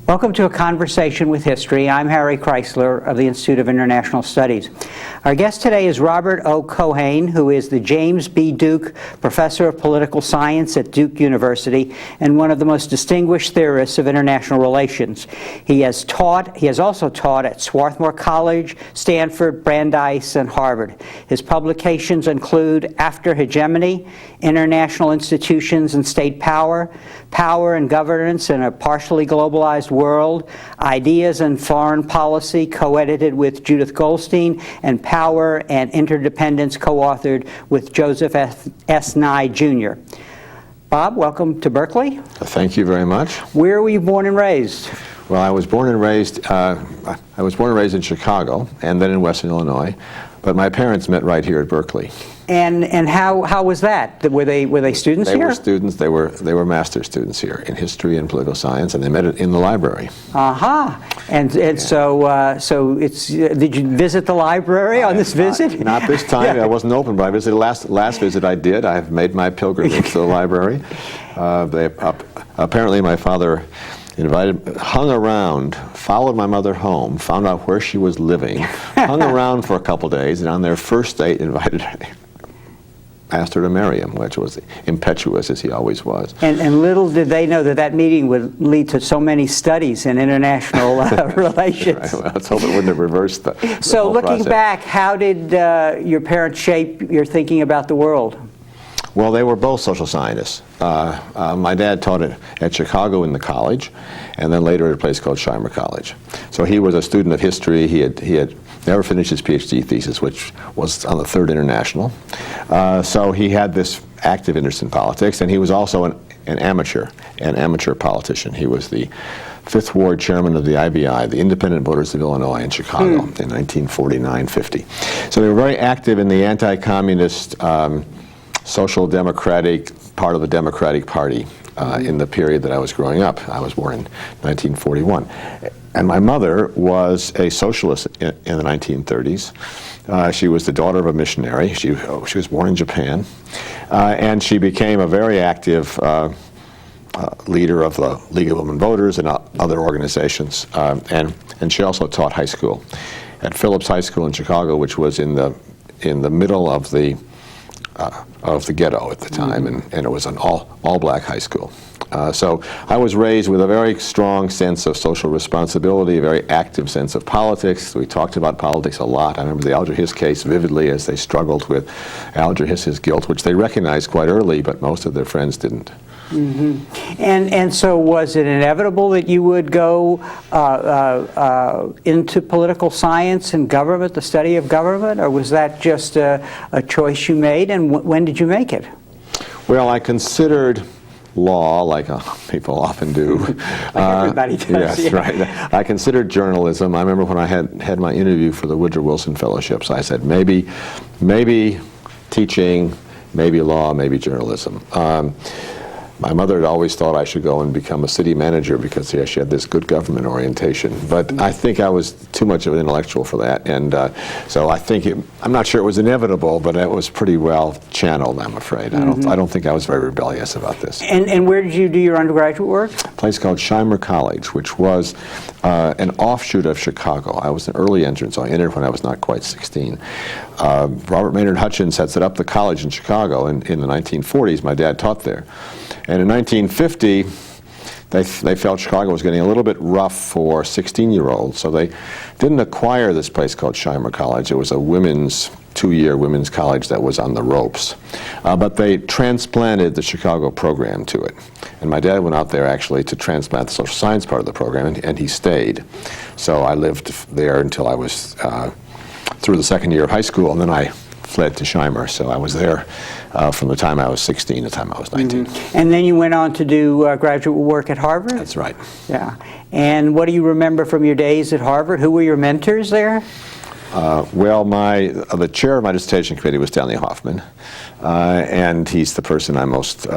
Welcome to A Conversation with History. I'm Harry Kreisler of the Institute of International Studies. Our guest today is Robert O.Keohane, who is the James B. Duke Professor of Political Science at Duke University and one of the most distinguished theorists of international relations. He has also taught at Swarthmore College, Stanford, Brandeis, and Harvard. His publications include After Hegemony, International Institutions and State Power, Power and Governance in a Partially Globalized World, Ideas and Foreign Policy, co-edited with Judith Goldstein, and Power and Interdependence, co-authored with Joseph S. Nye, Jr. Bob, welcome to Berkeley. Thank you very much. Where were you born and raised? Well, I was born and raised in Chicago and then in Western Illinois, but my parents met right here at Berkeley. And how was that? Were they students here? They were students. They were master's students here in history and political science, and they met in the library. Aha! And so it's did you visit the library on this visit? Not this time. I wasn't open, but I visited last visit I did. I've made my pilgrimage to the library. Apparently, my father hung around, followed my mother home, found out where she was living, hung around for a couple days, and on their first date asked her to marry him, which was impetuous as he always was. And little did they know that meeting would lead to so many studies in international relations. Right, well, let's hope it wouldn't have reversed the So looking process. back, how did your parents shape your thinking about the world? Well, they were both social scientists. My dad taught at Chicago in the college, and then later at a place called Shimer College. So he was a student of history. He had never finished his PhD thesis, which was on the Third International. So he had this active interest in politics, and he was also an amateur politician. He was the Fifth Ward chairman of the IVI, the Independent Voters of Illinois in Chicago in 1949-50. So they were very active in the anti-communist social democratic part of the Democratic Party in the period that I was growing up. I was born in 1941. And my mother was a socialist in the 1930s. She was the daughter of a missionary. She was born in Japan. And she became a very active leader of the League of Women Voters and other organizations. And she also taught high school at Phillips High School in Chicago, which was in the middle of the ghetto at the time, and it was an all-black high school. So I was raised with a very strong sense of social responsibility, a very active sense of politics. We talked about politics a lot. I remember the Alger Hiss case vividly as they struggled with Alger Hiss's guilt, which they recognized quite early, but most of their friends didn't. Mm-hmm. And so was it inevitable that you would go into political science and government, the study of government, or was that just a choice you made, and when did you make it? Well, I considered law, like people often do. Like everybody does. Yes, right. I considered journalism. I remember when I had my interview for the Woodrow Wilson Fellowships, I said maybe teaching, maybe law, maybe journalism. My mother had always thought I should go and become a city manager because she had this good government orientation. But I think I was too much of an intellectual for that. And so I think I'm not sure it was inevitable, but it was pretty well channeled, I'm afraid. Mm-hmm. I don't think I was very rebellious about this. And where did you do your undergraduate work? A place called Shimer College, which was an offshoot of Chicago. I was an early entrant, so I entered when I was not quite 16. Robert Maynard Hutchins had set up the college in Chicago in the 1940s. My dad taught there. And in 1950, they felt Chicago was getting a little bit rough for 16-year-olds, so they didn't acquire this place called Shimer College. It was a two-year women's college that was on the ropes. But they transplanted the Chicago program to it. And my dad went out there actually to transplant the social science part of the program, and he stayed. So I lived there until I was through the second year of high school, and then I fled to Shimer. So I was there from the time I was 16 to the time I was 19. Mm-hmm. And then you went on to do graduate work at Harvard? That's right. Yeah. And what do you remember from your days at Harvard? Who were your mentors there? Well, the chair of my dissertation committee was Stanley Hoffman, and he's the person I'm most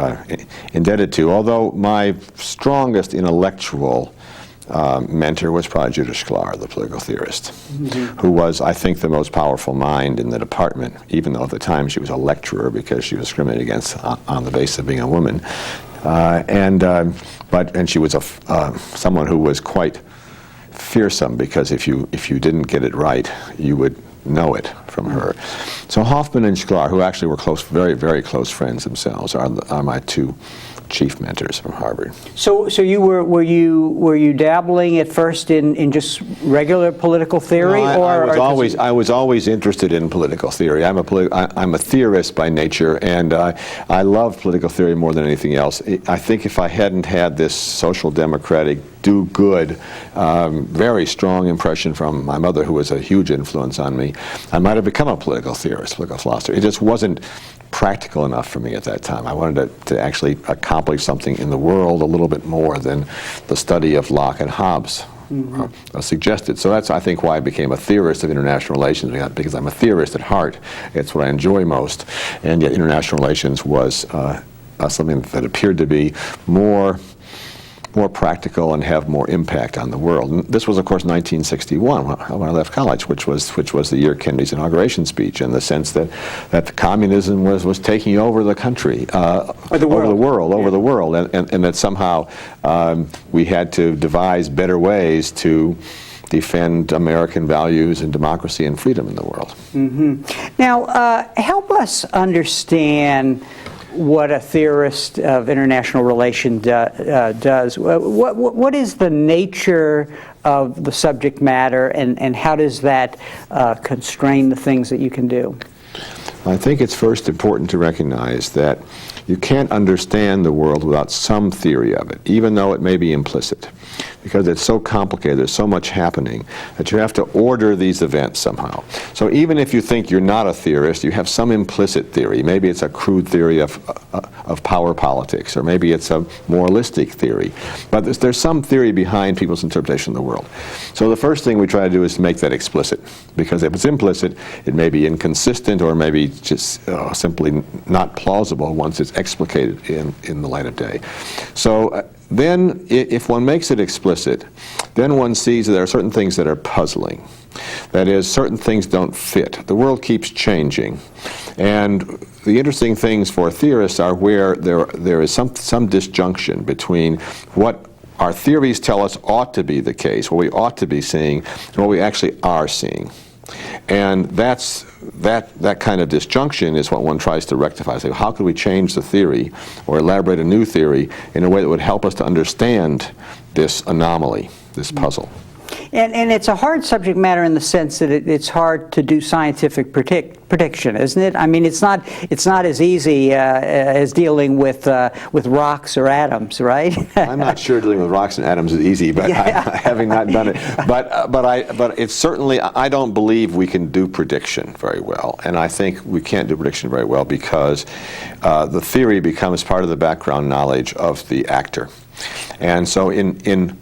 indebted to, although my strongest intellectual mentor was probably Judith Sklar, the political theorist, who was, I think, the most powerful mind in the department, even though at the time she was a lecturer because she was discriminated against on the basis of being a woman. and she was someone who was quite fearsome, because if you didn't get it right, you would know it from her. So Hoffman and Shklar, who actually were close, very, very close friends themselves, are my two chief mentors from Harvard. So you were you dabbling at first in just regular political theory, No, I was always interested in political theory. I'm a theorist by nature, and I love political theory more than anything else. I think if I hadn't had this social democratic do-good, very strong impression from my mother, who was a huge influence on me, I might have become a political theorist, political philosopher. It just wasn't practical enough for me at that time. I wanted to actually accomplish something in the world a little bit more than the study of Locke and Hobbes suggested. So that's, I think, why I became a theorist of international relations, because I'm a theorist at heart. It's what I enjoy most. And yet international relations was something that appeared to be more practical and have more impact on the world. And this was, of course, 1961 when I left college, which was the year of Kennedy's inauguration speech, in the sense that communism was taking over the country, over the world, and that somehow we had to devise better ways to defend American values and democracy and freedom in the world. Now, help us understand what a theorist of international relations does. What is the nature of the subject matter, and how does that constrain the things that you can do? I think it's first important to recognize that you can't understand the world without some theory of it, even though it may be implicit, because it's so complicated, there's so much happening, that you have to order these events somehow. So even if you think you're not a theorist, you have some implicit theory. Maybe it's a crude theory of power politics, or maybe it's a moralistic theory. But there's some theory behind people's interpretation of the world. So the first thing we try to do is to make that explicit, because if it's implicit, it may be inconsistent, or maybe just simply not plausible once it's explicated in the light of day. So then, if one makes it explicit, then one sees that there are certain things that are puzzling. That is, certain things don't fit. The world keeps changing. And the interesting things for theorists are where there is some disjunction between what our theories tell us ought to be the case, what we ought to be seeing, and what we actually are seeing. And that kind of disjunction is what one tries to rectify. So how could we change the theory or elaborate a new theory in a way that would help us to understand this anomaly, this puzzle? And it's a hard subject matter in the sense that it's hard to do scientific prediction, isn't it? I mean, it's not as easy as dealing with rocks or atoms, right? I'm not sure dealing with rocks and atoms is easy, but having not done it. But it's certainly, I don't believe we can do prediction very well, and I think we can't do prediction very well because the theory becomes part of the background knowledge of the actor, and so in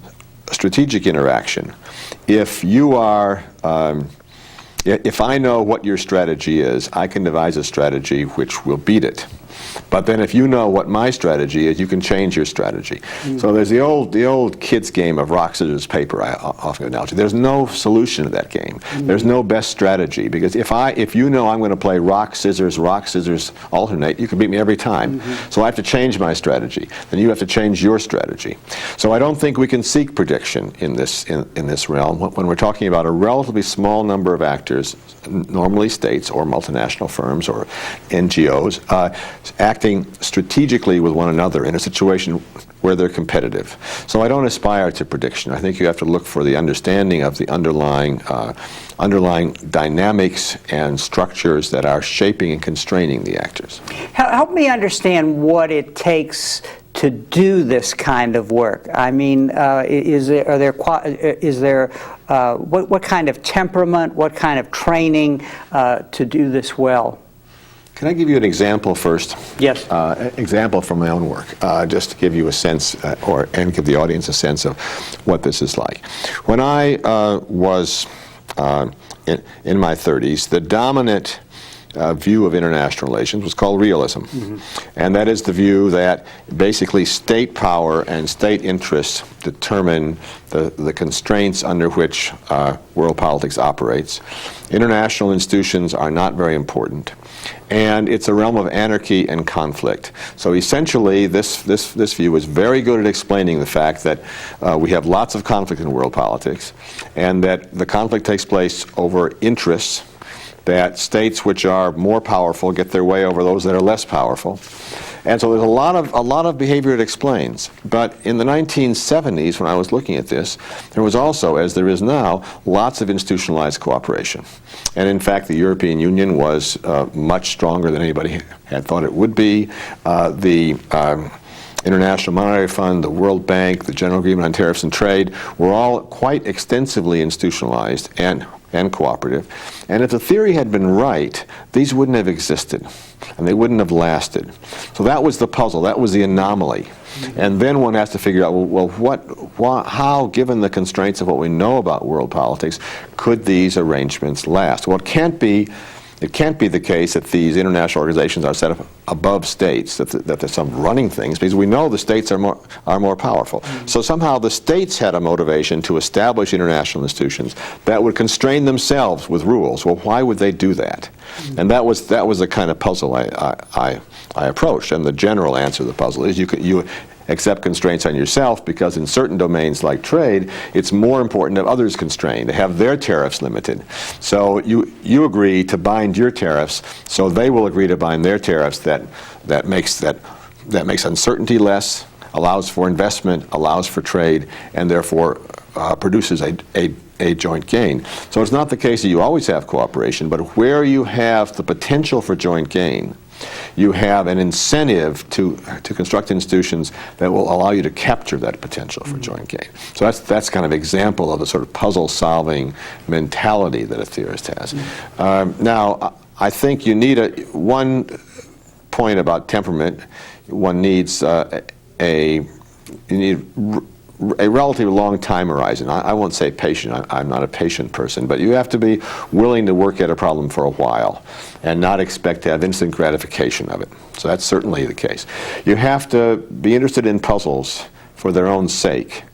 strategic interaction, if you are, if I know what your strategy is, I can devise a strategy which will beat it. But then if you know what my strategy is, you can change your strategy. So there's the old kids game of rock, scissors, paper, I often analogy. There's no solution to that game. There's no best strategy, because if you know I'm going to play rock, scissors, alternate, you can beat me every time. So I have to change my strategy. Then you have to change your strategy. So I don't think we can seek prediction in this realm. When we're talking about a relatively small number of actors, normally states or multinational firms or NGOs, acting strategically with one another in a situation where they're competitive. So I don't aspire to prediction. I think you have to look for the understanding of the underlying dynamics and structures that are shaping and constraining the actors. Help me understand what it takes to do this kind of work. I mean, what kind of temperament, what kind of training to do this well? Can I give you an example first? Yes. Example from my own work, just to give you a sense, and give the audience a sense of what this is like. When I was in my 30s, the dominant view of international relations was called realism. And that is the view that basically state power and state interests determine the constraints under which world politics operates. International institutions are not very important. And it's a realm of anarchy and conflict. So essentially, this view is very good at explaining the fact that we have lots of conflict in world politics, and that the conflict takes place over interests, that states which are more powerful get their way over those that are less powerful. And so there's a lot of behavior it explains. But in the 1970s, when I was looking at this, there was also, as there is now, lots of institutionalized cooperation. And in fact, the European Union was much stronger than anybody had thought it would be. The International Monetary Fund, the World Bank, the General Agreement on Tariffs and Trade were all quite extensively institutionalized and cooperative. And if the theory had been right, these wouldn't have existed, and they wouldn't have lasted. So that was the puzzle, that was the anomaly. And then one has to figure out, how, given the constraints of what we know about world politics, could these arrangements last? Well, it can't be the case that these international organizations are set up above states, that there's some running things, because we know the states are more powerful. So somehow the states had a motivation to establish international institutions that would constrain themselves with rules. Well, why would they do that? And that was the kind of puzzle I approached. And the general answer to the puzzle is you accept constraints on yourself, because in certain domains like trade, it's more important to have others constrained, to have their tariffs limited. So you agree to bind your tariffs, so they will agree to bind their tariffs. That makes uncertainty less, allows for investment, allows for trade, and therefore produces a joint gain. So it's not the case that you always have cooperation, but where you have the potential for joint gain, you have an incentive to construct institutions that will allow you to capture that potential for joint gain. So that's kind of example of the sort of puzzle-solving mentality that a theorist has. Now, I think you need one point about temperament. One needs a relatively long time horizon. I won't say patient. I'm not a patient person, but you have to be willing to work at a problem for a while and not expect to have instant gratification of it. So that's certainly the case. You have to be interested in puzzles for their own sake,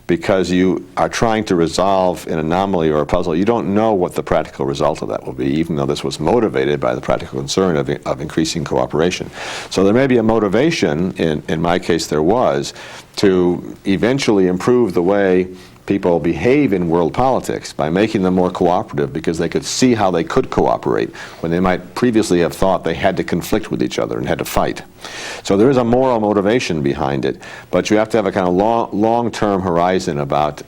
because you are trying to resolve an anomaly or a puzzle. You don't know what the practical result of that will be, even though this was motivated by the practical concern of increasing cooperation. So there may be a motivation, in my case there was, to eventually improve the way people behave in world politics by making them more cooperative, because they could see how they could cooperate when they might previously have thought they had to conflict with each other and had to fight. So there is a moral motivation behind it, but you have to have a kind of long-term horizon about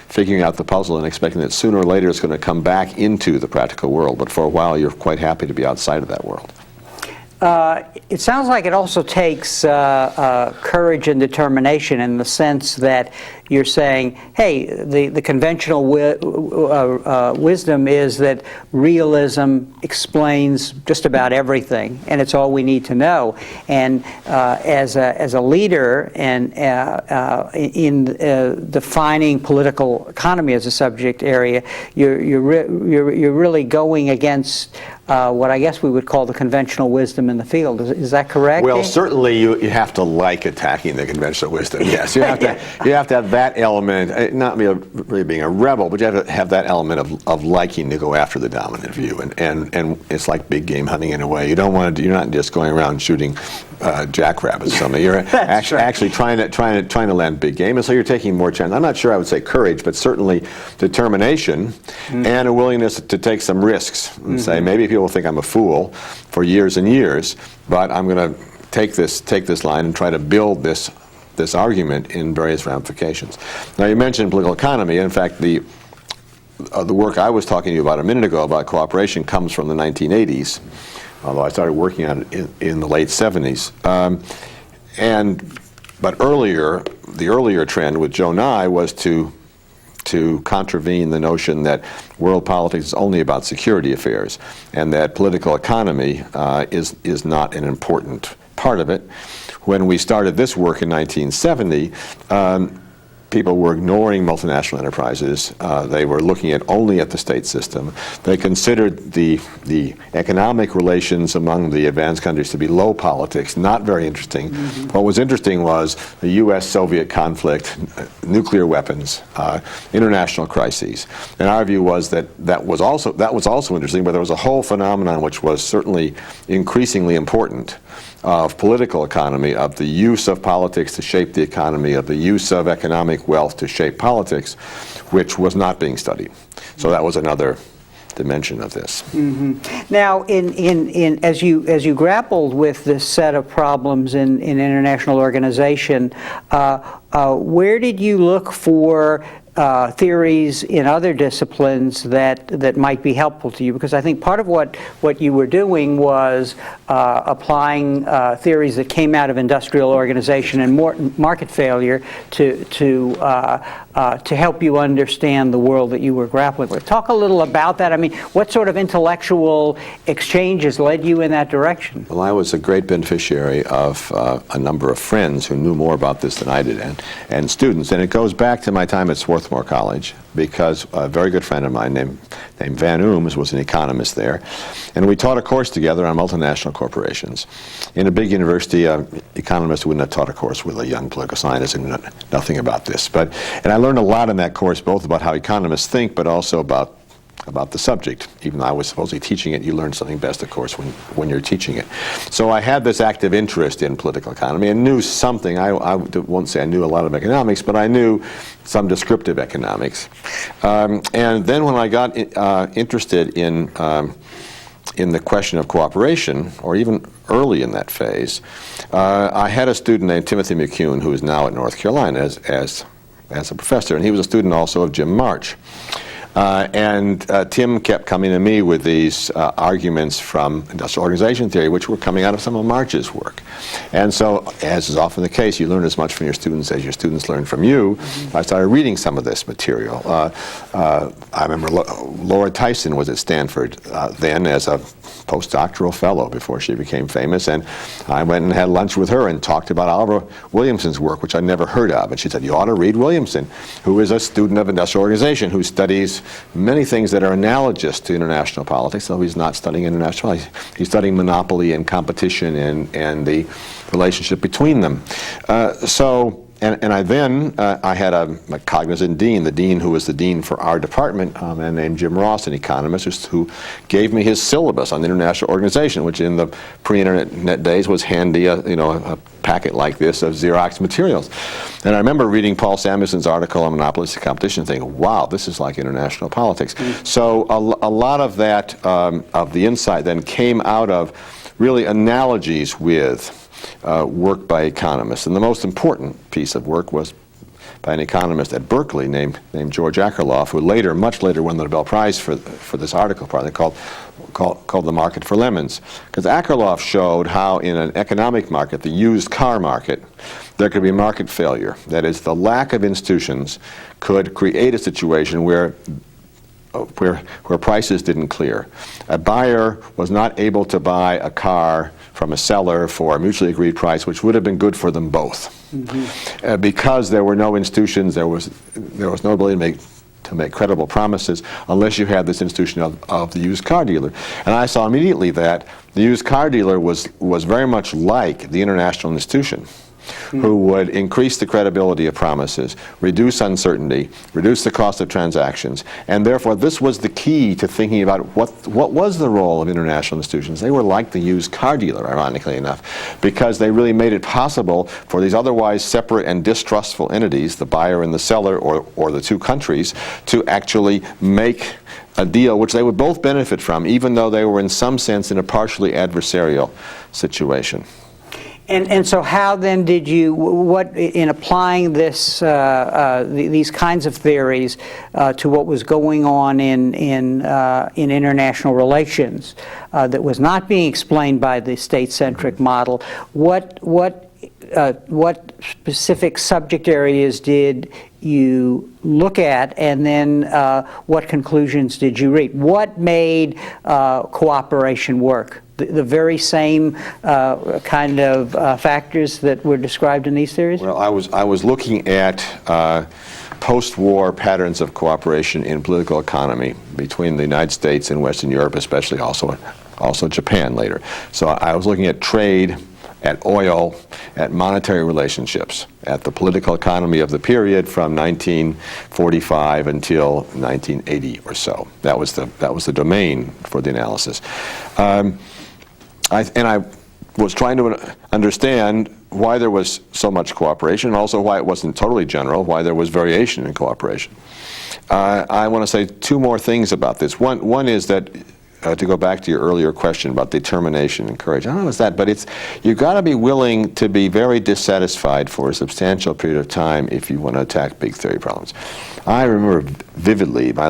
figuring out the puzzle and expecting that sooner or later it's going to come back into the practical world. But for a while you're quite happy to be outside of that world. It sounds like it also takes courage and determination, in the sense that you're saying, hey, the conventional wisdom is that realism explains just about everything, and it's all we need to know. And as a leader and in defining political economy as a subject area, you're really going against what I guess we would call the conventional wisdom in the field. Is that correct? Well, certainly you have to like attacking the conventional wisdom. Yes, you have to have that element, not really being a rebel, but you have to have that element of liking to go after the dominant view. And it's like big game hunting in a way. You don't want to. You're not just going around shooting jackrabbits or something. You're actually trying to land big game, and so you're taking more chance. I'm not sure I would say courage, but certainly determination and a willingness to take some risks and say, maybe people think I'm a fool for years and years, but I'm going to take this line and try to build this argument in various ramifications. Now, you mentioned political economy. In fact, the work I was talking to you about a minute ago about cooperation comes from the 1980s, although I started working on it in the late 70s. But the earlier trend with Joe Nye was to contravene the notion that world politics is only about security affairs, and that political economy is not an important part of it. When we started this work in 1970, people were ignoring multinational enterprises. They were looking only at the state system. They considered the economic relations among the advanced countries to be low politics, not very interesting. What was interesting was the U.S.-Soviet conflict, nuclear weapons, international crises. And our view was that was also interesting, but there was a whole phenomenon which was certainly increasingly important, of political economy, of the use of politics to shape the economy, of the use of economic wealth to shape politics, which was not being studied. So that was another dimension of this. Now, as you grappled with this set of problems in international organization, where did you look for theories in other disciplines that might be helpful to you? Because I think part of what you were doing was applying theories that came out of industrial organization and market failure to help you understand the world that you were grappling with. Talk a little about that. I mean, what sort of intellectual exchanges led you in that direction? Well, I was a great beneficiary of a number of friends who knew more about this than I did, and students. And it goes back to my time at Swarthmore College, because a very good friend of mine named Van Ooms was an economist there. And we taught a course together on multinational corporations. In a big university, economists wouldn't have taught a course with a young political scientist who knew nothing about this. And I learned a lot in that course, both about how economists think, but also about the subject. Even though I was supposedly teaching it, you learn something best, of course, when you're teaching it. So I had this active interest in political economy and knew something. I won't say I knew a lot of economics, but I knew some descriptive economics. And then when I got interested in the question of cooperation, or even early in that phase, I had a student named Timothy McCune, who is now at North Carolina as a professor, and he was a student also of Jim March. And Tim kept coming to me with these arguments from industrial organization theory, which were coming out of some of March's work. And so, as is often the case, you learn as much from your students as your students learn from you. I started reading some of this material. I remember Laura Tyson was at Stanford then as a postdoctoral fellow before she became famous, and I went and had lunch with her and talked about Oliver Williamson's work, which I'd never heard of. And she said, you ought to read Williamson, who is a student of industrial organization, who studies many things that are analogous to international politics, though he's not studying international. He's studying monopoly and competition and the relationship between them. And I had a cognizant dean, the dean who was the dean for our department, a man named Jim Ross, an economist, who gave me his syllabus on international organization, which in the pre-internet days was handy, a packet like this of Xerox materials. And I remember reading Paul Samuelson's article on monopolistic competition, thinking, wow, this is like international politics. So a lot of that, of the insight then came out of really analogies with work by economists. And the most important piece of work was by an economist at Berkeley named George Akerlof, who much later won the Nobel Prize for this article, probably called The Market for Lemons. Because Akerlof showed how in an economic market, the used car market, there could be market failure. That is, the lack of institutions could create a situation where prices didn't clear. A buyer was not able to buy a car from a seller for a mutually agreed price, which would have been good for them both. Because there were no institutions, there was no ability to make credible promises unless you had this institution of the used car dealer. And I saw immediately that the used car dealer was very much like the international institution, who would increase the credibility of promises, reduce uncertainty, reduce the cost of transactions, and therefore this was the key to thinking about what was the role of international institutions. They were like the used car dealer, ironically enough, because they really made it possible for these otherwise separate and distrustful entities, the buyer and the seller, or the two countries, to actually make a deal which they would both benefit from, even though they were in some sense in a partially adversarial situation. And so how then did you, in applying this, these kinds of theories to what was going on in international relations that was not being explained by the state-centric model, what specific subject areas did you look at, and then what conclusions did you reach? What made cooperation work the very same kind of factors that were described in these theories? Well, I was looking at post-war patterns of cooperation in political economy between the United States and Western Europe, especially also Japan later. So I was looking at trade, at oil, at monetary relationships, at the political economy of the period from 1945 until 1980 or so. That was the domain for the analysis. I was trying to understand why there was so much cooperation, and also why it wasn't totally general, why there was variation in cooperation. I want to say two more things about this. One is that, to go back to your earlier question about determination and courage, I don't know if it's that, but you've got to be willing to be very dissatisfied for a substantial period of time if you want to attack big theory problems. I remember vividly, I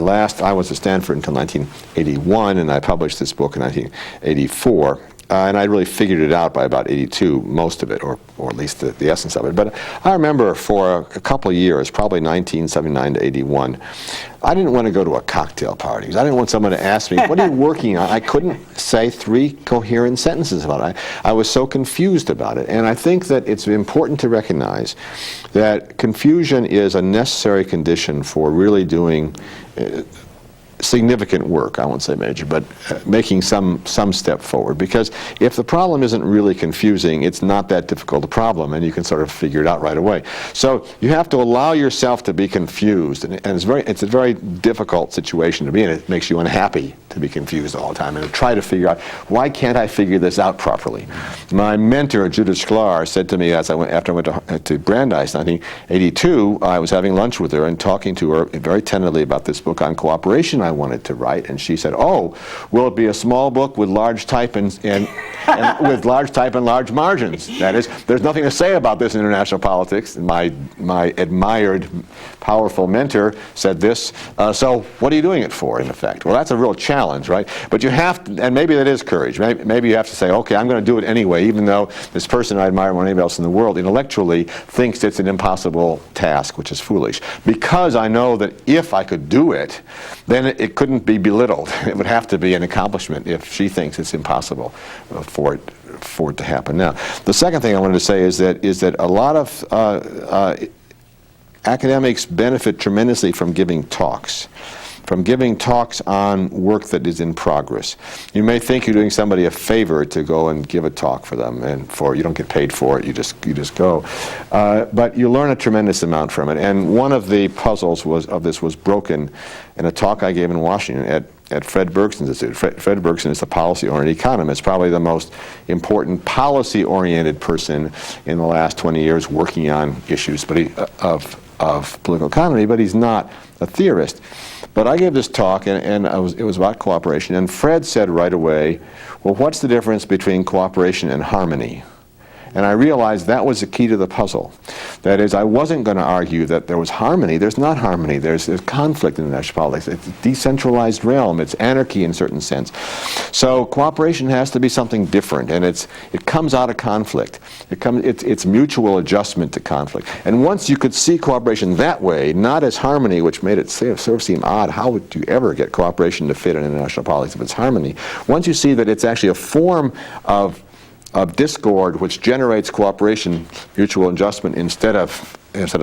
was at Stanford until 1981, and I published this book in 1984. And I really figured it out by about 82, most of it, or at least the essence of it. But I remember for a couple of years, probably 1979 to 81, I didn't want to go to a cocktail party. I didn't want someone to ask me, what are you working on? I couldn't say 3 coherent sentences about it. I was so confused about it. And I think that it's important to recognize that confusion is a necessary condition for really doing significant work. I won't say major, but making some step forward. Because if the problem isn't really confusing, it's not that difficult a problem, and you can sort of figure it out right away. So you have to allow yourself to be confused, and it's a very difficult situation to be in. It makes you unhappy to be confused all the time and to try to figure out, why can't I figure this out properly? My mentor, Judith Sklar, said to me after I went to Brandeis in 1982, I was having lunch with her and talking to her very tentatively about this book on cooperation I wanted to write, and she said, "Oh, will it be a small book with large type and with large type and large margins? That is, there's nothing to say about this in international politics." And my admired, powerful mentor said this. So what are you doing it for, in effect? Well, that's a real challenge, right? But you have to, and maybe that is courage. Maybe you have to say, okay, I'm going to do it anyway, even though this person I admire more than anybody else in the world intellectually thinks it's an impossible task, which is foolish. Because I know that if I could do it, then it couldn't be belittled. It would have to be an accomplishment if she thinks it's impossible for it to happen. Now, the second thing I wanted to say is that a lot of academics benefit tremendously from giving talks. On work that is in progress. You may think you're doing somebody a favor to go and give a talk for them, and you don't get paid for it. You just go, but you learn a tremendous amount from it. And one of the puzzles of this was broken in a talk I gave in Washington at Fred Bergson's Institute. Fred Bergson is a policy-oriented economist, probably the most important policy-oriented person in the last 20 years working on issues of political economy, but he's not a theorist. But I gave this talk, and it was about cooperation, and Fred said right away, well, what's the difference between cooperation and harmony? And I realized that was the key to the puzzle. That is, I wasn't going to argue that there was harmony. There's not harmony. There's conflict in international politics. It's a decentralized realm. It's anarchy in a certain sense. So cooperation has to be something different, and it comes out of conflict. It's mutual adjustment to conflict. And once you could see cooperation that way, not as harmony, which made it sort of seem odd, how would you ever get cooperation to fit in international politics if it's harmony? Once you see that it's actually a form of discord which generates cooperation, mutual adjustment instead of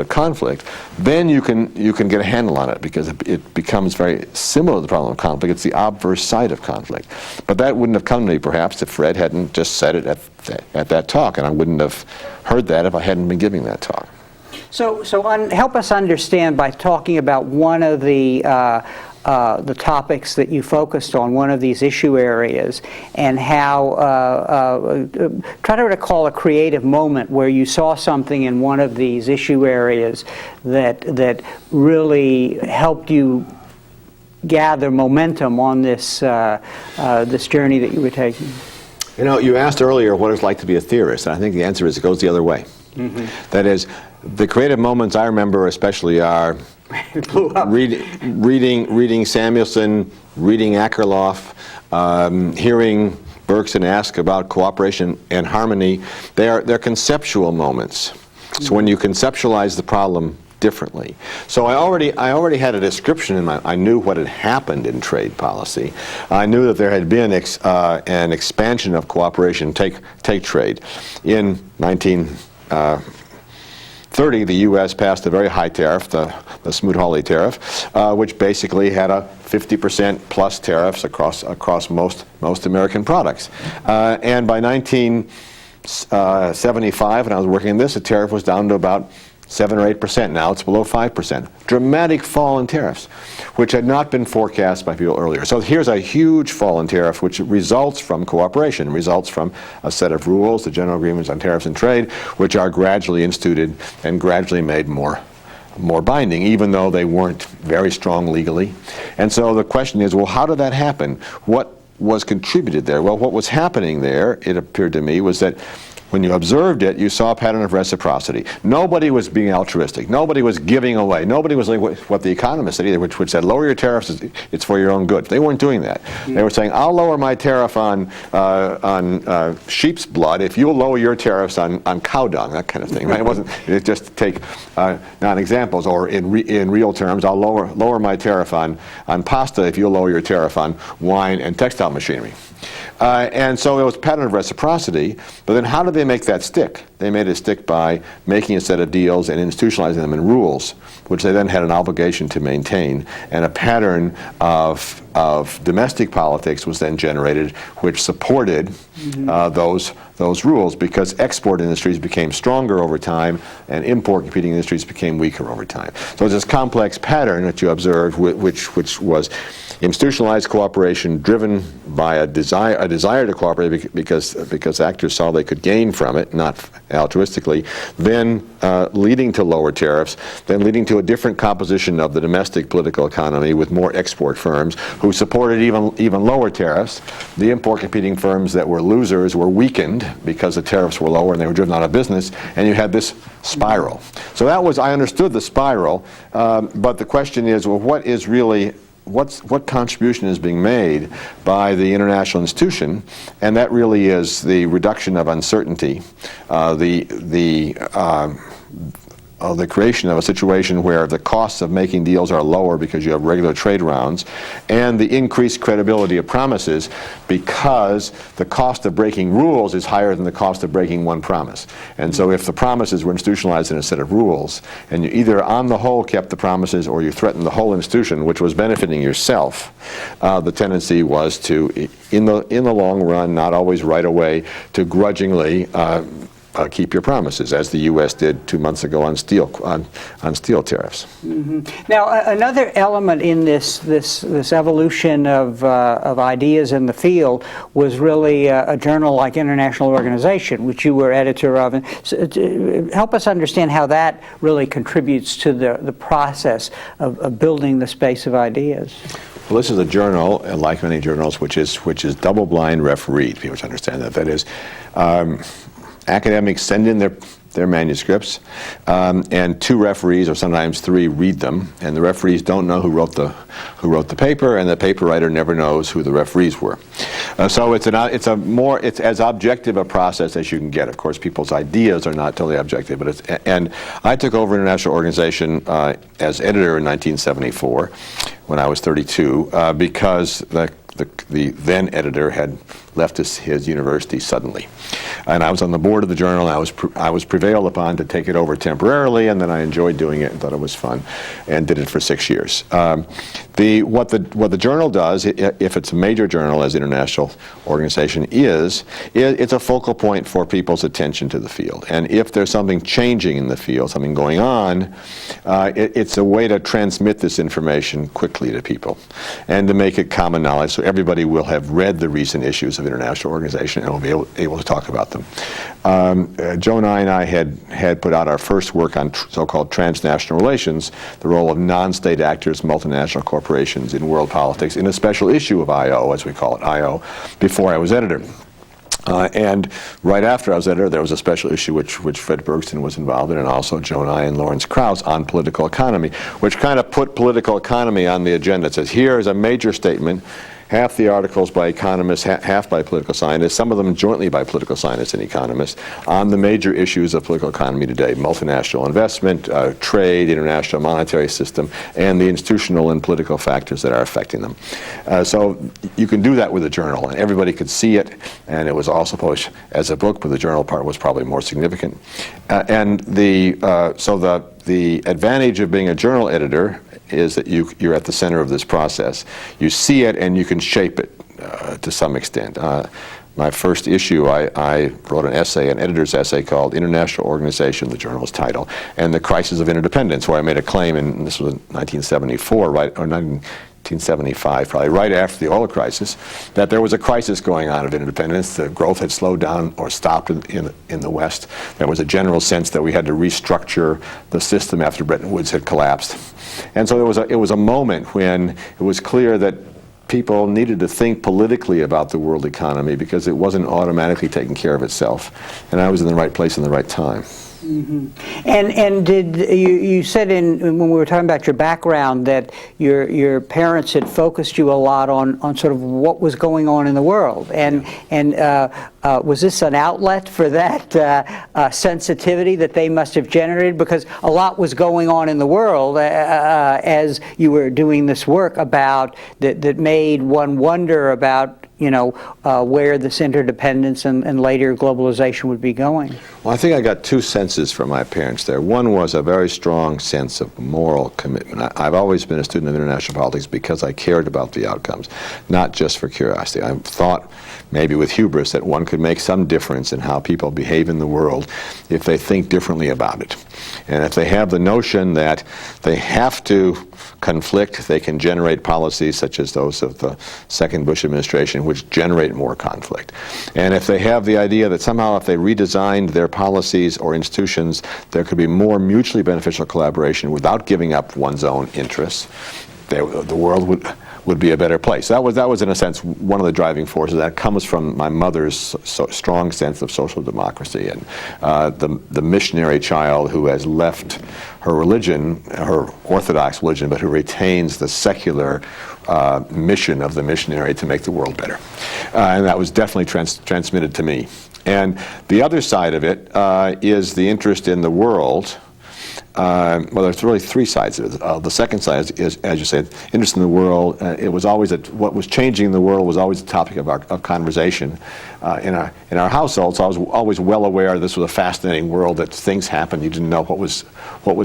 conflict, then you can get a handle on it, because it becomes very similar to the problem of conflict. It's the obverse side of conflict. But that wouldn't have come to me perhaps if Fred hadn't just said it at that talk, and I wouldn't have heard that if I hadn't been giving that talk. So help us understand by talking about one of the topics that you focused on, one of these issue areas, and how, try to recall a creative moment where you saw something in one of these issue areas that really helped you gather momentum on this journey that you were taking. You know, you asked earlier what it's like to be a theorist, and I think the answer is it goes the other way. Mm-hmm. That is, the creative moments I remember especially are reading Samuelson, reading Akerlof, hearing Bergson ask about cooperation and harmony. They're conceptual moments. So when you conceptualize the problem differently. So I already had a description in my, I knew what had happened in trade policy. I knew that there had been an expansion of cooperation, take trade. In 1930, the U.S. passed a very high tariff, the Smoot-Hawley tariff, which basically had a 50% plus tariffs across most American products. And by 1975, when I was working on this, the tariff was down to about 7 or 8%. Now it's below 5%. Dramatic fall in tariffs, which had not been forecast by people earlier. So here's a huge fall in tariff, which results from cooperation, results from a set of rules, the General Agreements on Tariffs and Trade, which are gradually instituted and gradually made more binding, even though they weren't very strong legally. And so the question is, well, how did that happen? What was contributed there? Well, what was happening there, it appeared to me, was that when you observed it, you saw a pattern of reciprocity. Nobody was being altruistic. Nobody was giving away. Nobody was like what the economists said either, which said, lower your tariffs, it's for your own good. They weren't doing that. They were saying, I'll lower my tariff on sheep's blood if you'll lower your tariffs on cow dung, that kind of thing. Right? It just to take non-examples, or in real terms, I'll lower my tariff on pasta if you'll lower your tariff on wine and textile machinery. And so it was a pattern of reciprocity, but then how did they make that stick? They made it stick by making a set of deals and institutionalizing them in rules, which they then had an obligation to maintain, and a pattern of domestic politics was then generated, which supported those rules, because export industries became stronger over time and import competing industries became weaker over time. So it's this complex pattern that you observed, which was institutionalized cooperation driven by a desire to cooperate because actors saw they could gain from it, not altruistically, then leading to lower tariffs, then leading to a different composition of the domestic political economy with more export firms who supported even lower tariffs. The import competing firms that were losers were weakened because the tariffs were lower and they were driven out of business, and you had this spiral. So that was, I understood the spiral, but the question is, well, what contribution is being made by the international institution? And that really is the reduction of uncertainty, the creation of a situation where the costs of making deals are lower because you have regular trade rounds, and the increased credibility of promises because the cost of breaking rules is higher than the cost of breaking one promise. And so if the promises were institutionalized in a set of rules, and you either on the whole kept the promises or you threatened the whole institution, which was benefiting yourself, the tendency was to, in the long run, not always right away, to grudgingly keep your promises, as the U.S. did 2 months ago on steel tariffs. Now, another element in this evolution of ideas in the field was really a journal like International Organization, which you were editor of. And so, help us understand how that really contributes to the process of building the space of ideas. Well, this is a journal, like many journals, which is double-blind refereed. People should understand that. That is, academics send in their manuscripts, and 2 referees, or sometimes 3, read them, and the referees don't know who wrote the paper, and the paper writer never knows who the referees were. So it's as objective a process as you can get. Of course, people's ideas are not totally objective, but and I took over International Organization as editor in 1974 when I was 32 because the then editor had left his university suddenly. And I was on the board of the journal, and I was prevailed upon to take it over temporarily, and then I enjoyed doing it and thought it was fun, and did it for 6 years. What the journal does, if it's a major journal as International Organization is, it's a focal point for people's attention to the field. And if there's something changing in the field, something going on, it's a way to transmit this information quickly to people and to make it common knowledge, so everybody will have read the recent issues of International Organization and will be able to talk about them. Jonah and I had put out our first work on so-called transnational relations, the role of non-state actors, multinational corporations in world politics, in a special issue of I.O., as we call it, I.O., before I was editor. And right after I was editor, there was a special issue which Fred Bergsten was involved in, and also Jonah and Lawrence Krauss, on political economy, which kind of put political economy on the agenda. It says, here is a major statement, half the articles by economists, half by political scientists, some of them jointly by political scientists and economists, on the major issues of political economy today: multinational investment, trade, international monetary system, and the institutional and political factors that are affecting them. So you can do that with a journal, and everybody could see it, and it was also published as a book, but the journal part was probably more significant. And the advantage of being a journal editor is that you're at the center of this process. You see it and you can shape it to some extent. My first issue, I wrote an essay, an editor's essay called International Organization, the journal's title, and the Crisis of Interdependence, where I made a claim, and this was in 1974, right, or 1975, probably right after the oil crisis, that there was a crisis going on of interdependence. The growth had slowed down or stopped in the West. There was a general sense that we had to restructure the system after Bretton Woods had collapsed. And so it was a moment when it was clear that people needed to think politically about the world economy because it wasn't automatically taking care of itself. And I was in the right place in the right time. Mm-hmm. And did you said when we were talking about your background that your parents had focused you a lot on sort of what was going on in the world, and was this an outlet for that sensitivity that they must have generated, because a lot was going on in the world as you were doing this work about that made one wonder about where this interdependence and later globalization would be going? Well, I think I got two senses from my parents there. One was a very strong sense of moral commitment. I've always been a student of international politics because I cared about the outcomes, not just for curiosity. I thought, maybe with hubris, that one could make some difference in how people behave in the world if they think differently about it. And if they have the notion that they have to conflict, they can generate policies such as those of the second Bush administration, which generate more conflict. And if they have the idea that somehow if they redesigned their policies or institutions, there could be more mutually beneficial collaboration without giving up one's own interests, the world would be a better place. That was in a sense one of the driving forces. That comes from my mother's strong sense of social democracy, and the missionary child who has left her religion, her Orthodox religion, but who retains the secular mission of the missionary to make the world better. And that was definitely transmitted to me. And the other side of it is the interest in the world. Well, there's really three sides of it. The second side is, as you said, interest in the world. It was always what was changing the world was always the topic of conversation in our households. I was always well aware this was a fascinating world, that things happened. You didn't know what was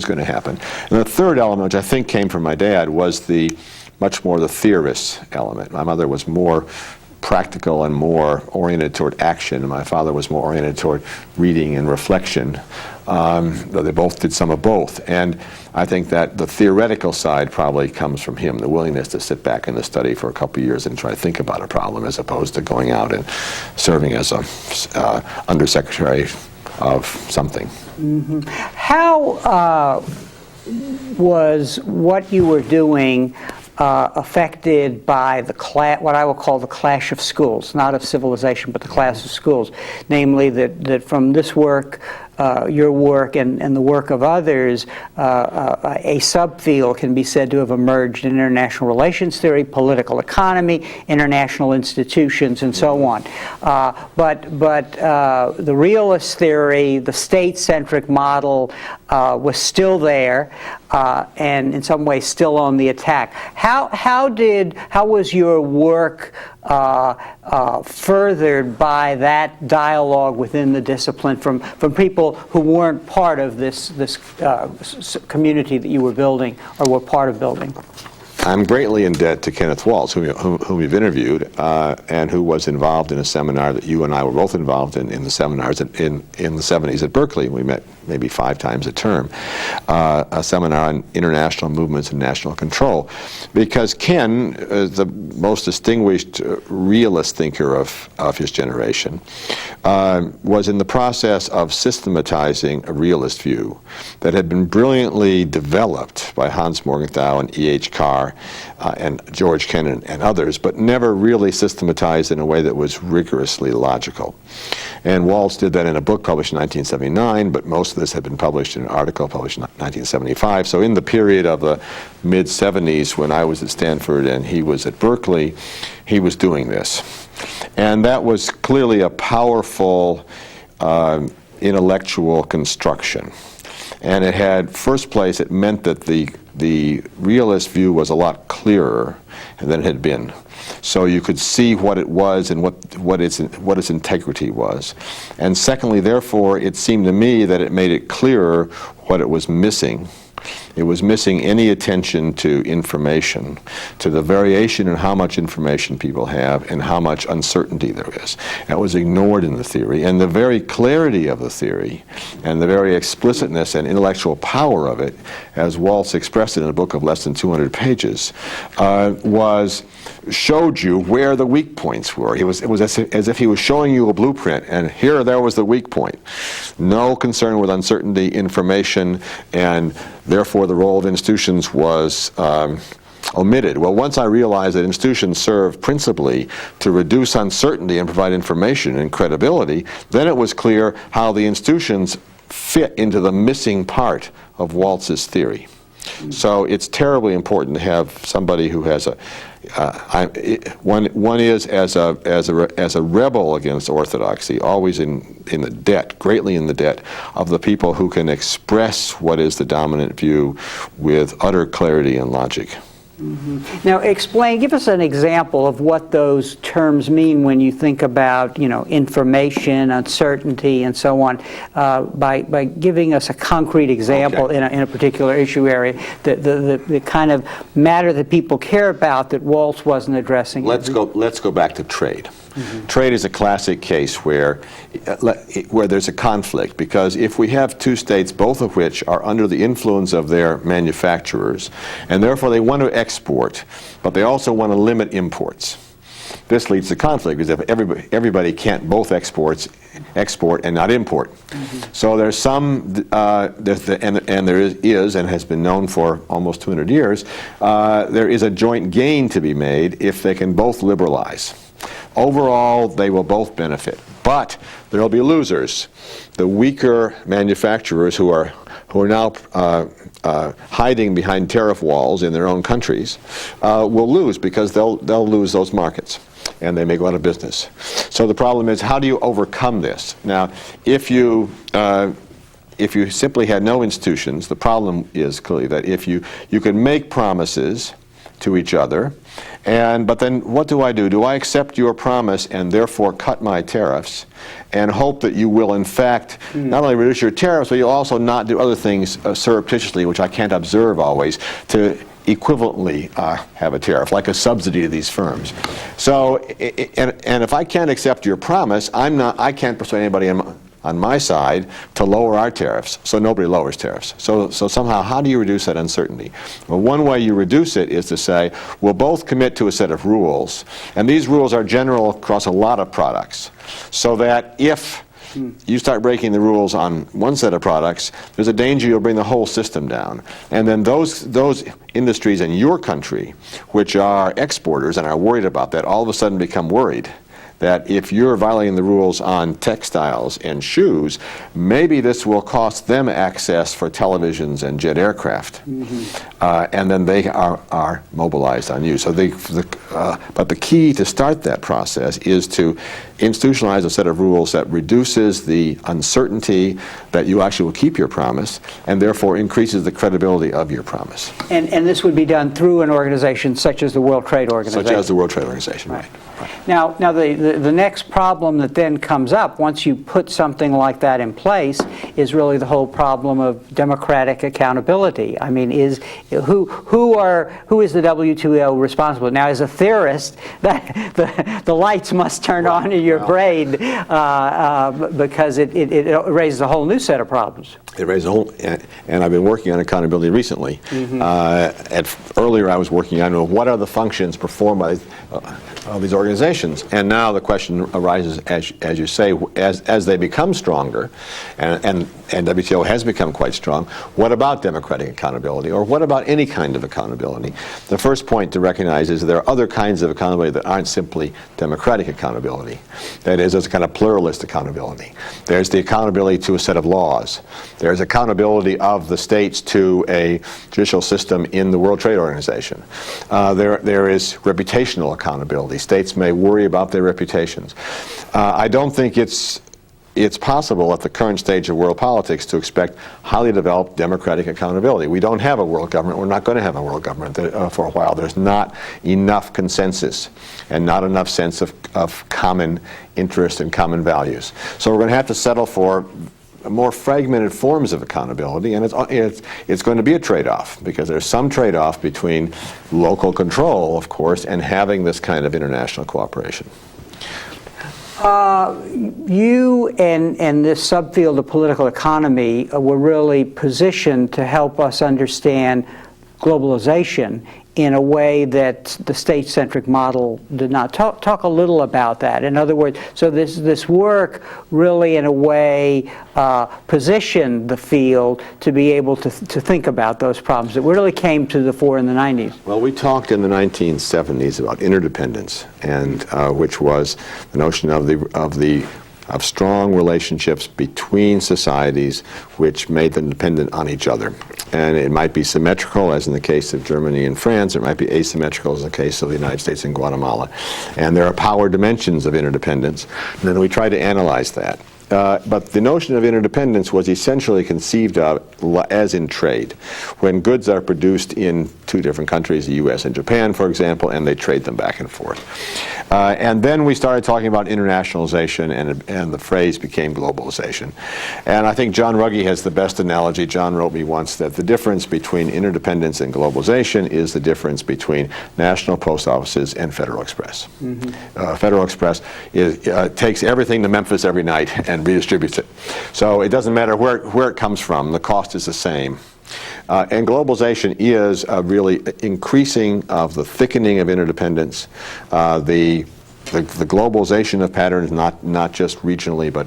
going to happen. And the third element, which I think came from my dad, was much more the theorist element. My mother was more practical and more oriented toward action, and my father was more oriented toward reading and reflection. Though they both did some of both. And I think that the theoretical side probably comes from him, the willingness to sit back in the study for a couple of years and try to think about a problem, as opposed to going out and serving as a undersecretary of something. Mm-hmm. How was what you were doing affected by what I will call the clash of schools, not of civilization, but the clash of schools, namely that from this work, your work and the work of others, a subfield can be said to have emerged in international relations theory, political economy, international institutions, and so on. But the realist theory, the state-centric model, was still there, and in some ways still on the attack. How was your work furthered by that dialogue within the discipline from people who weren't part of this community that you were building or were part of building? I'm greatly in debt to Kenneth Waltz, whom you've interviewed, and who was involved in a seminar that you and I were both involved in the seminars in the 70s at Berkeley. We met maybe 5 times a term, a seminar on international movements and national control. Because Ken, the most distinguished realist thinker of his generation, was in the process of systematizing a realist view that had been brilliantly developed by Hans Morgenthau and E.H. Carr and George Kennan and others, but never really systematized in a way that was rigorously logical. And Waltz did that in a book published in 1979, but most of this had been published in an article published in 1975. So in the period of the mid-70s, when I was at Stanford and he was at Berkeley, he was doing this. And that was clearly a powerful intellectual construction. And it had, first place, it meant that the realist view was a lot clearer than it had been. So you could see what it was and what its integrity was. And secondly, therefore, it seemed to me that it made it clearer what it was missing. It was missing any attention to information, to the variation in how much information people have and how much uncertainty there is. That was ignored in the theory, and the very clarity of the theory and the very explicitness and intellectual power of it, as Waltz expressed it in a book of less than 200 pages, showed you where the weak points were. It was as if he was showing you a blueprint, and there was the weak point. No concern with uncertainty, information, and therefore the role of institutions was omitted. Well, once I realized that institutions serve principally to reduce uncertainty and provide information and credibility, then it was clear how the institutions fit into the missing part of Waltz's theory. So it's terribly important to have somebody who has one is as a rebel against orthodoxy, always in the debt, greatly in the debt of the people who can express what is the dominant view with utter clarity and logic. Mm-hmm. Now, give us an example of what those terms mean when you think about, information, uncertainty, and so on, by giving us a concrete example in a particular issue area, the kind of matter that people care about that Waltz wasn't addressing. Let's go back to trade. Mm-hmm. Trade is a classic case where there's a conflict, because if we have two states, both of which are under the influence of their manufacturers, and therefore they want to export, but they also want to limit imports. This leads to conflict, because if everybody can't both export and not import. Mm-hmm. So there's and there is and has been known for almost 200 years, there is a joint gain to be made if they can both liberalize. Overall, they will both benefit, but there will be losers. The weaker manufacturers who are now hiding behind tariff walls in their own countries will lose, because they'll lose those markets, and they may go out of business. So the problem is, how do you overcome this? Now, if you simply had no institutions, the problem is clearly that if you can make promises to each other, but then what do? Do I accept your promise and therefore cut my tariffs and hope that you will in fact not only reduce your tariffs, but you'll also not do other things surreptitiously, which I can't observe always, to equivalently have a tariff, like a subsidy to these firms. So, and if I can't accept your promise, I can't persuade anybody on my side to lower our tariffs, so nobody lowers tariffs. So somehow, how do you reduce that uncertainty? Well, one way you reduce it is to say, we'll both commit to a set of rules, and these rules are general across a lot of products, so that if you start breaking the rules on one set of products, there's a danger you'll bring the whole system down. And then those industries in your country, which are exporters and are worried about that, all of a sudden become worried that if you're violating the rules on textiles and shoes, maybe this will cost them access for televisions and jet aircraft. Mm-hmm. And then they are mobilized on you. So but the key to start that process is to institutionalize a set of rules that reduces the uncertainty that you actually will keep your promise, and therefore increases the credibility of your promise. And this would be done through an organization such as the World Trade Organization. Such as the World Trade Organization, right. Now the next problem that then comes up once you put something like that in place is really the whole problem of democratic accountability. I mean, who is the WTO responsible? Now, as a theorist, the lights must turn on in your brain because it raises a whole new set of problems. And I've been working on accountability recently. Earlier I was working on what are the functions performed by these organizations, and now the question arises, as you say, as they become stronger, and WTO has become quite strong, what about democratic accountability, or what about any kind of accountability? The first point to recognize is there are other kinds of accountability that aren't simply democratic accountability. That is, there's a kind of pluralist accountability. There's the accountability to a set of laws. There's accountability of the states to a judicial system in the World Trade Organization. There is reputational accountability. States may worry about their reputations. I don't think it's possible at the current stage of world politics to expect highly developed democratic accountability. We don't have a world government. We're not going to have a world government for a while. There's not enough consensus and not enough sense of common interest and common values. So we're going to have to settle for more fragmented forms of accountability, and it's going to be a trade-off, because there's some trade-off between local control, of course, and having this kind of international cooperation. You and this subfield of political economy were really positioned to help us understand globalization in a way that the state-centric model did not. Talk a little about that. In other words, so this work really, in a way, positioned the field to be able to think about those problems that really came to the fore in the 90s. Well, we talked in the 1970s about interdependence, and which was the notion of strong relationships between societies which made them dependent on each other. And it might be symmetrical, as in the case of Germany and France. It might be asymmetrical, as in the case of the United States and Guatemala. And there are power dimensions of interdependence. And then we try to analyze that. But the notion of interdependence was essentially conceived of as in trade. When goods are produced in two different countries, the U.S. and Japan, for example, and they trade them back and forth. And then we started talking about internationalization, and the phrase became globalization. And I think John Ruggie has the best analogy. John wrote me once that the difference between interdependence and globalization is the difference between national post offices and Federal Express. Federal Express takes everything to Memphis every night and redistributes it. So it doesn't matter where it comes from, the cost is the same. And globalization is really increasing of the thickening of interdependence, the globalization of patterns, not just regionally but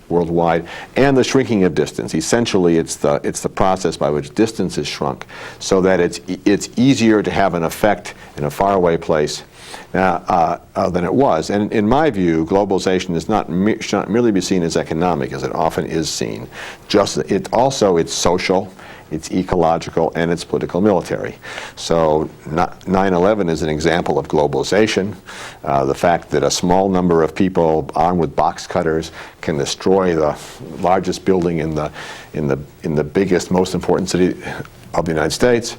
worldwide, and the shrinking of distance. Essentially, it's the process by which distance is shrunk, so that it's easier to have an effect in a faraway place than it was. And in my view, globalization should not merely be seen as economic, as it often is seen. It's social, it's ecological, and it's political military. So 9/11 is an example of globalization. The fact that a small number of people armed with box cutters can destroy the largest building in the biggest, most important city of the United States.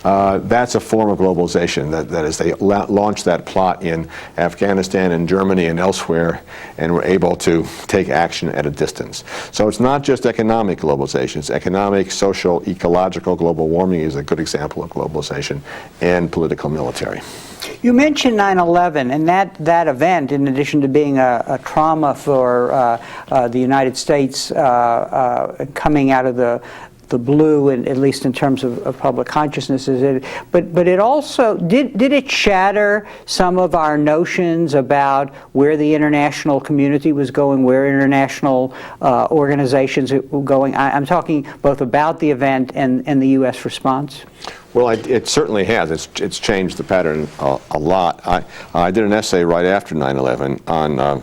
That's a form of globalization. That is, they launched that plot in Afghanistan and Germany and elsewhere, and were able to take action at a distance. So it's not just economic globalization. It's economic, social, ecological. Global warming is a good example of globalization, and political military. You mentioned 9/11, and that event, in addition to being a trauma for the United States coming out of the blue, and at least in terms of public consciousness, but it also did it shatter some of our notions about where the international community was going, where international organizations were going. I'm talking both about the event and the U.S. response. Well, it certainly has. It's changed the pattern a lot. I did an essay right after 9/11 on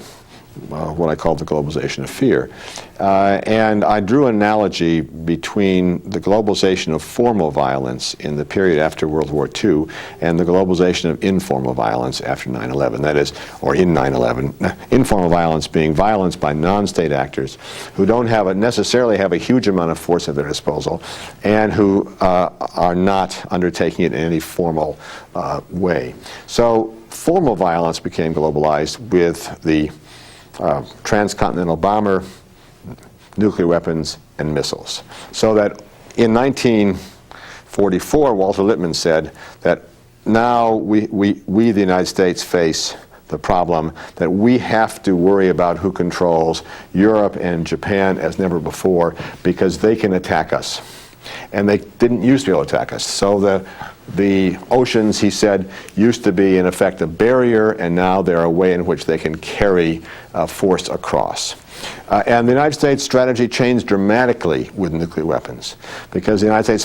what I call the globalization of fear. And I drew an analogy between the globalization of formal violence in the period after World War II and the globalization of informal violence after 9/11. That is, or in 9/11, informal violence being violence by non-state actors who don't necessarily have a huge amount of force at their disposal, and who are not undertaking it in any formal way. So formal violence became globalized with the transcontinental bomber, nuclear weapons, and missiles. So that in 1944, Walter Lippmann said that now we the United States, face the problem that we have to worry about who controls Europe and Japan as never before, because they can attack us. And they didn't used to be able to attack us. So the oceans, he said, used to be in effect a barrier, and now they're a way in which they can carry force across. And the United States strategy changed dramatically with nuclear weapons, because the United States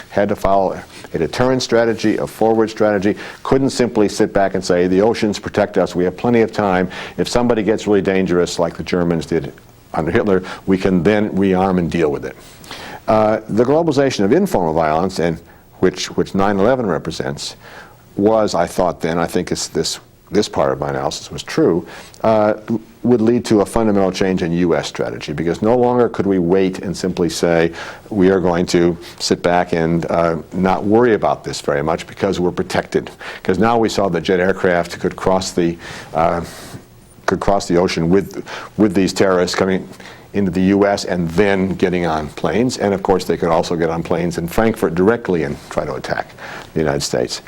had to follow a deterrent strategy, a forward strategy, couldn't simply sit back and say, the oceans protect us, we have plenty of time. If somebody gets really dangerous, like the Germans did under Hitler, we can then rearm and deal with it. The globalization of informal violence, and which 9/11 represents, was, I thought then, I think this part of my analysis was true, would lead to a fundamental change in U.S. strategy, because no longer could we wait and simply say we are going to sit back and not worry about this very much because we're protected. Because now we saw that jet aircraft could cross the ocean with these terrorists coming into the U.S. and then getting on planes. And of course they could also get on planes in Frankfurt directly and try to attack the United States.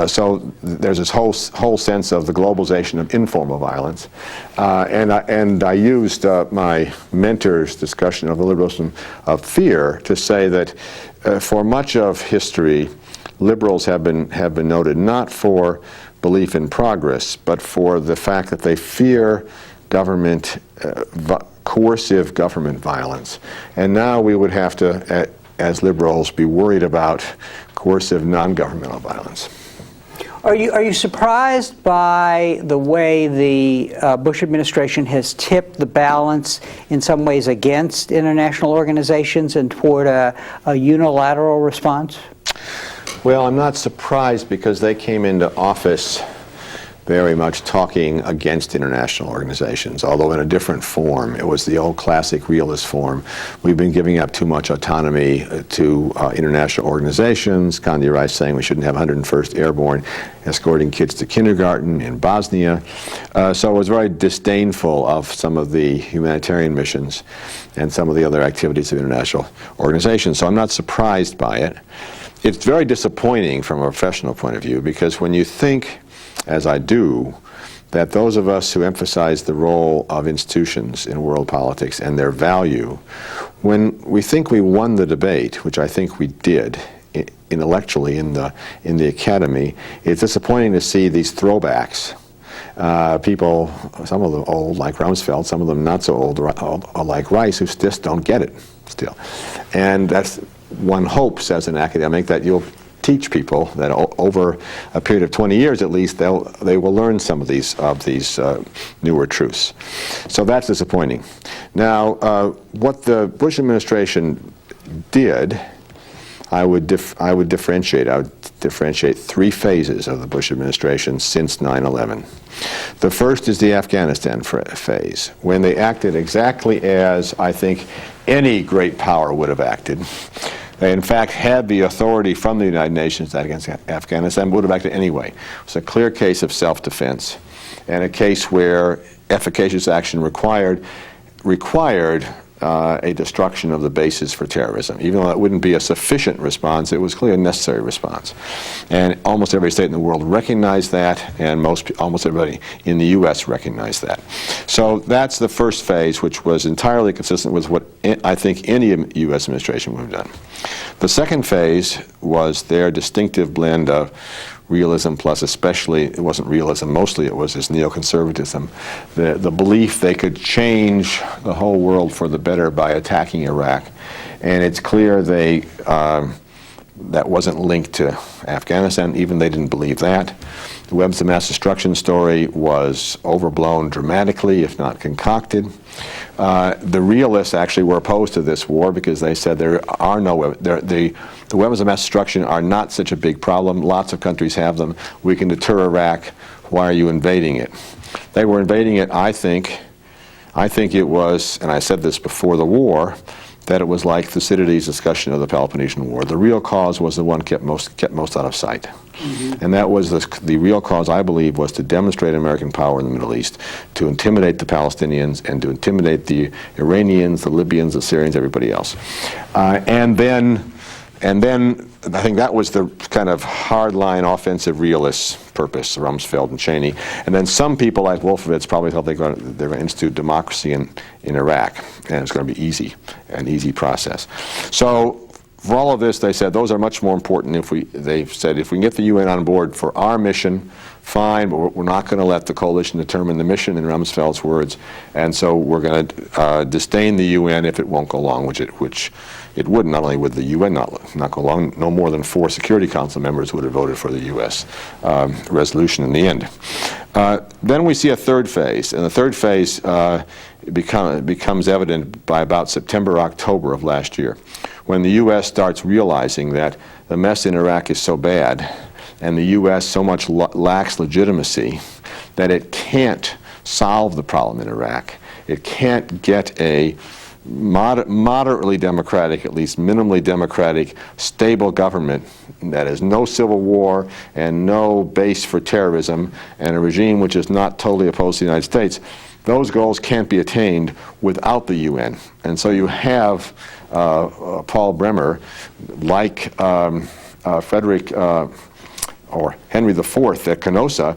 So there's this whole sense of the globalization of informal violence. And I used my mentor's discussion of the liberalism of fear to say that for much of history, liberals have been noted not for belief in progress, but for the fact that they fear government coercive government violence. And now we would have to, as liberals, be worried about coercive non-governmental violence. Are you surprised by the way the Bush administration has tipped the balance in some ways against international organizations and toward a unilateral response? Well, I'm not surprised, because they came into office very much talking against international organizations, although in a different form. It was the old classic realist form. We've been giving up too much autonomy to international organizations. Condi Rice saying we shouldn't have 101st Airborne escorting kids to kindergarten in Bosnia. So it was very disdainful of some of the humanitarian missions and some of the other activities of international organizations. So I'm not surprised by it. It's very disappointing from a professional point of view, because when you think, as I do, that those of us who emphasize the role of institutions in world politics and their value, when we think we won the debate, which I think we did intellectually in the academy, it's disappointing to see these throwbacks. People, some of them old like Rumsfeld, some of them not so old like Rice, who just don't get it still. And that's, one hopes as an academic that you'll teach people that over a period of 20 years at least, they will learn some of these newer truths. So that's disappointing. Now, what the Bush administration did, I would differentiate three phases of the Bush administration since 9/11. The first is the Afghanistan phase, when they acted exactly as I think any great power would have acted. They, in fact, had the authority from the United Nations against Afghanistan, but would have acted anyway. It was a clear case of self-defense, and a case where efficacious action required a destruction of the basis for terrorism. Even though that wouldn't be a sufficient response, it was clearly a necessary response. And almost every state in the world recognized that, and almost everybody in the U.S. recognized that. So that's the first phase, which was entirely consistent with what I think any U.S. administration would have done. The second phase was their distinctive blend of realism plus, especially, it wasn't realism, mostly it was this neoconservatism, the belief they could change the whole world for the better by attacking Iraq. And it's clear that wasn't linked to Afghanistan, even they didn't believe that. The weapons of mass destruction story was overblown dramatically, if not concocted. The realists actually were opposed to this war because they said the weapons of mass destruction are not such a big problem. Lots of countries have them. We can deter Iraq. Why are you invading it? They were invading it, I think it was, and I said this before the war, that it was like Thucydides' discussion of the Peloponnesian War. The real cause was the one kept most out of sight. Mm-hmm. And that was the real cause, I believe, was to demonstrate American power in the Middle East, to intimidate the Palestinians and to intimidate the Iranians, the Libyans, the Syrians, everybody else. And then And then I think that was the kind of hardline offensive realist purpose, Rumsfeld and Cheney. And then some people like Wolfowitz probably thought they're going to institute democracy in Iraq, and it's going to be an easy process. So for all of this, they said those are much more important. They said if we can get the UN on board for our mission, fine, but we're not going to let the coalition determine the mission, in Rumsfeld's words, and so we're going to disdain the UN if it won't go along, which it would. Not only would the UN not go along, no more than 4 Security Council members would have voted for the U.S. Resolution in the end. Then we see a third phase, and the third phase becomes evident by about September, October of last year, when the U.S. starts realizing that the mess in Iraq is so bad and the U.S. so much lacks legitimacy that it can't solve the problem in Iraq. It can't get a moderately democratic, at least minimally democratic, stable government that has no civil war and no base for terrorism and a regime which is not totally opposed to the United States. Those goals can't be attained without the UN. And so you have Paul Bremer, like Frederick or Henry IV at Canossa,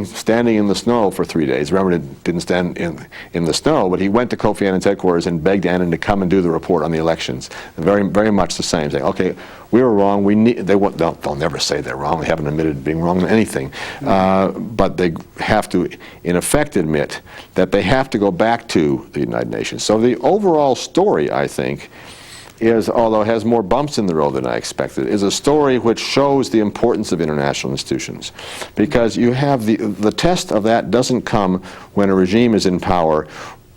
standing in the snow for 3 days. Bremer didn't stand in the snow, but he went to Kofi Annan's headquarters and begged Annan to come and do the report on the elections. Very, very much the same, saying, okay, we were wrong. They'll never say they're wrong. They haven't admitted being wrong in anything. But they have to, in effect, admit that they have to go back to the United Nations. So the overall story, I think, is, although it has more bumps in the road than I expected, is a story which shows the importance of international institutions. Because you have the test of that doesn't come when a regime is in power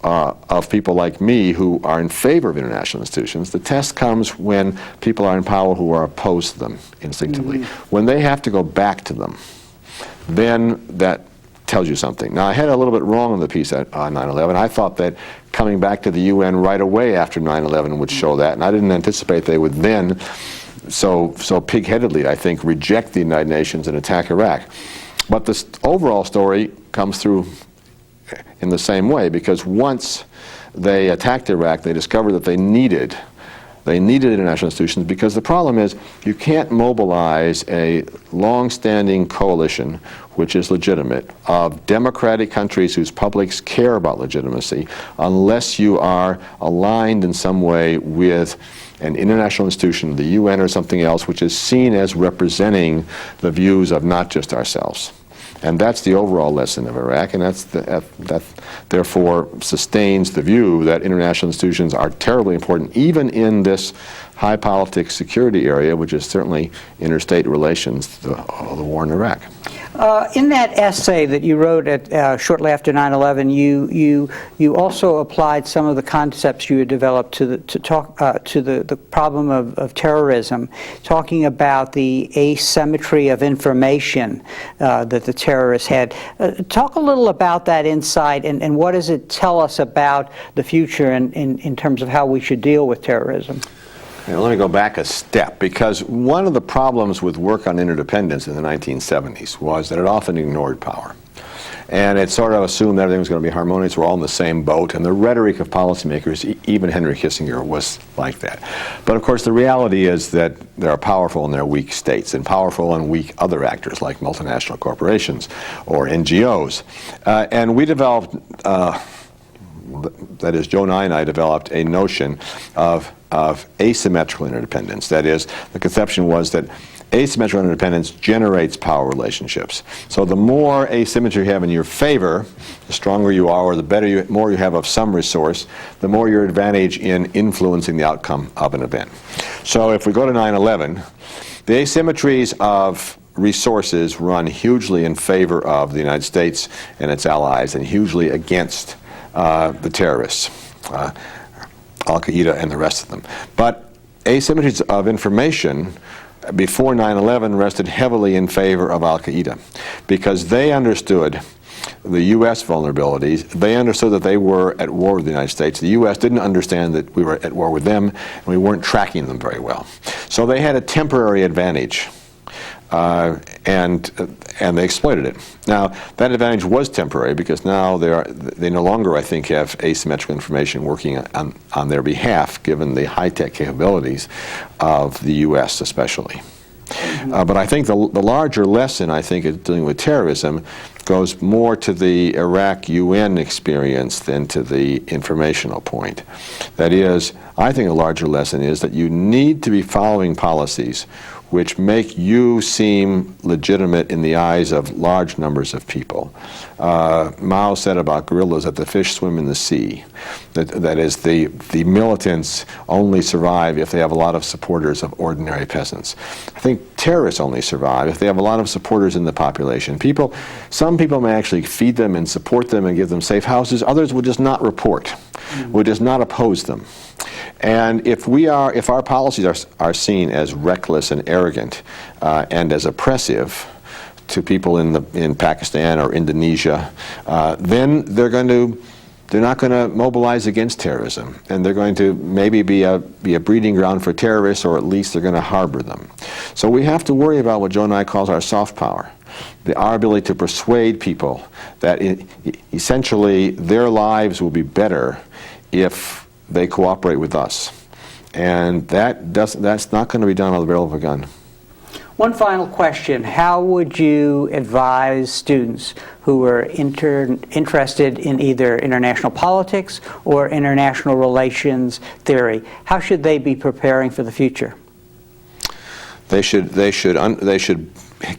of people like me who are in favor of international institutions. The test comes when people are in power who are opposed to them instinctively. When they have to go back to them, then that tells you something. Now, I had a little bit wrong on the piece on 9/11. I thought that coming back to the UN right away after 9/11 would show that, and I didn't anticipate they would then so pig-headedly, I think, reject the United Nations and attack Iraq. But the overall story comes through in the same way, because once they attacked Iraq, they discovered that they needed international institutions, because the problem is you can't mobilize a long-standing coalition which is legitimate of democratic countries whose publics care about legitimacy unless you are aligned in some way with an international institution, the UN or something else, which is seen as representing the views of not just ourselves. And that's the overall lesson of Iraq, and that therefore sustains the view that international institutions are terribly important, even in this high politics security area, which is certainly interstate relations, the war in Iraq. In that essay that you wrote shortly after 9/11, you also applied some of the concepts you had developed to the problem of terrorism, talking about the asymmetry of information that the terrorists had. Talk a little about that insight, and what does it tell us about the future in terms of how we should deal with terrorism? Now, let me go back a step, because one of the problems with work on interdependence in the 1970s was that it often ignored power. And it sort of assumed everything was going to be harmonious, we're all in the same boat, and the rhetoric of policymakers, even Henry Kissinger, was like that. But of course the reality is that there are powerful and there are weak states, and powerful and weak other actors like multinational corporations or NGOs. And we developed, that is, Joe Nye and I developed a notion of asymmetrical interdependence. That is, the conception was that asymmetrical interdependence generates power relationships. So the more asymmetry you have in your favor, the stronger you are, or the more you have of some resource, the more your advantage in influencing the outcome of an event. So if we go to 9/11, the asymmetries of resources run hugely in favor of the United States and its allies, and hugely against the terrorists. Al-Qaeda and the rest of them. But asymmetries of information before 9/11 rested heavily in favor of Al-Qaeda, because they understood the U.S. vulnerabilities. They understood that they were at war with the United States. The U.S. didn't understand that we were at war with them, and we weren't tracking them very well. So they had a temporary advantage and they exploited it. Now, that advantage was temporary because now they no longer, I think, have asymmetrical information working on their behalf, given the high-tech capabilities of the U.S. especially. But I think the larger lesson, I think, in dealing with terrorism goes more to the Iraq UN experience than to the informational point. That is, I think a larger lesson is that you need to be following policies which make you seem legitimate in the eyes of large numbers of people. Mao said about guerrillas that the fish swim in the sea. That is, the militants only survive if they have a lot of supporters of ordinary peasants. I think terrorists only survive if they have a lot of supporters in the population. Some people may actually feed them and support them and give them safe houses. Others will just not report, will just not oppose them. And if our policies are seen as reckless and arrogant and as oppressive to people in Pakistan or Indonesia, then they're not going to mobilize against terrorism, and they're going to maybe be a breeding ground for terrorists, or at least they're going to harbor them. So we have to worry about what Joe Nye calls our soft power, our ability to persuade people that essentially their lives will be better if they cooperate with us. And that's not going to be done on the barrel of a gun. One final question. How would you advise students who are interested in either international politics or international relations theory? How should they be preparing for the future? They should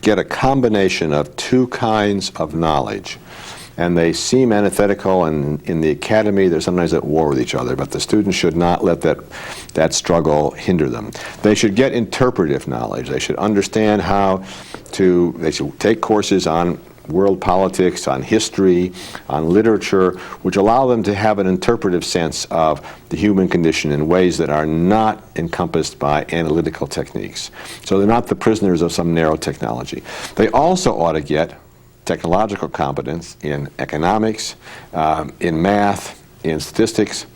get a combination of two kinds of knowledge. And they seem antithetical, and in the academy they're sometimes at war with each other, but the students should not let that struggle hinder them. They should get interpretive knowledge. They should understand they should take courses on world politics, on history, on literature, which allow them to have an interpretive sense of the human condition in ways that are not encompassed by analytical techniques. So they're not the prisoners of some narrow technology. They also ought to get technological competence in economics, in math, in statistics,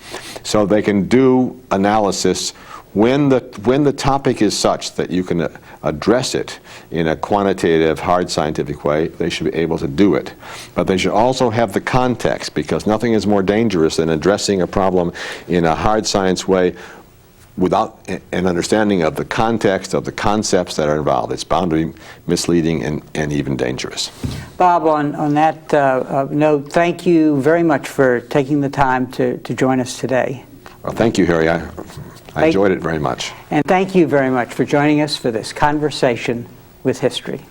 so they can do analysis when the topic is such that you can address it in a quantitative, hard scientific way. They should be able to do it. But they should also have the context, because nothing is more dangerous than addressing a problem in a hard science way without an understanding of the context of the concepts that are involved. It's bound to be misleading and even dangerous. Bob, on that note, thank you very much for taking the time to join us today. Well, thank you, Harry. I enjoyed it very much. And thank you very much for joining us for this conversation with history.